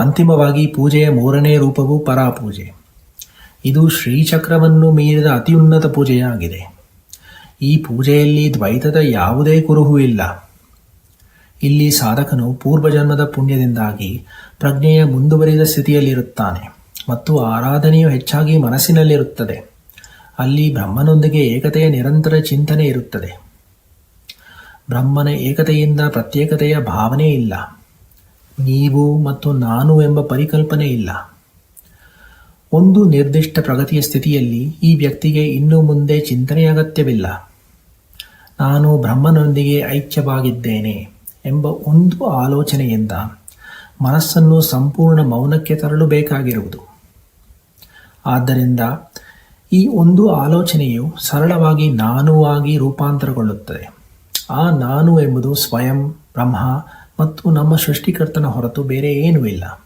ಅಂತಿಮವಾಗಿ ಪೂಜೆಯ ಮೂರನೇ ರೂಪವು ಪರಾಪೂಜೆ. ಇದು ಶ್ರೀಚಕ್ರವನ್ನು ಮೀರಿದ ಅತ್ಯುನ್ನತ ಪೂಜೆಯಾಗಿದೆ. ಈ ಪೂಜೆಯಲ್ಲಿ ದ್ವೈತದ ಯಾವುದೇ ಕುರುಹು ಇಲ್ಲ. ಇಲ್ಲಿ ಸಾಧಕನು ಪೂರ್ವಜನ್ಮದ ಪುಣ್ಯದಿಂದಾಗಿ ಪ್ರಜ್ಞೆಯ ಮುಂದುವರಿದ ಸ್ಥಿತಿಯಲ್ಲಿರುತ್ತಾನೆ ಮತ್ತು ಆರಾಧನೆಯು ಹೆಚ್ಚಾಗಿ ಮನಸ್ಸಿನಲ್ಲಿರುತ್ತದೆ. ಅಲ್ಲಿ ಬ್ರಹ್ಮನೊಂದಿಗೆ ಏಕತೆಯ ನಿರಂತರ ಚಿಂತನೆ ಇರುತ್ತದೆ. ಬ್ರಹ್ಮನ ಏಕತೆಯಿಂದ ಪ್ರತ್ಯೇಕತೆಯ ಭಾವನೆ ಇಲ್ಲ. ನೀವು ಮತ್ತು ನಾನು ಎಂಬ ಪರಿಕಲ್ಪನೆ ಇಲ್ಲ. ಒಂದು ನಿರ್ದಿಷ್ಟ ಪ್ರಗತಿಯ ಸ್ಥಿತಿಯಲ್ಲಿ ಈ ವ್ಯಕ್ತಿಗೆ ಇನ್ನು ಮುಂದೆ ಚಿಂತನೆಯ ಅಗತ್ಯವಿಲ್ಲ. ನಾನು ಬ್ರಹ್ಮನೊಂದಿಗೆ ಐಕ್ಯವಾಗಿದ್ದೇನೆ ಎಂಬ ಒಂದು ಆಲೋಚನೆಯಿಂದ ಮನಸ್ಸನ್ನು ಸಂಪೂರ್ಣ ಮೌನಕ್ಕೆ ತರಲು ಬೇಕಾಗಿರುವುದು. ಆದ್ದರಿಂದ ಈ ಒಂದು ಆಲೋಚನೆಯು ಸರಳವಾಗಿ ನಾನು ಆಗಿ ರೂಪಾಂತರಗೊಳ್ಳುತ್ತದೆ. ಆ ನಾನು ಎಂಬುದು ಸ್ವಯಂ ಬ್ರಹ್ಮ ಮತ್ತು ನಮ್ಮ ಸೃಷ್ಟಿಕರ್ತನ ಹೊರತು ಬೇರೆ ಏನೂ ಇಲ್ಲ.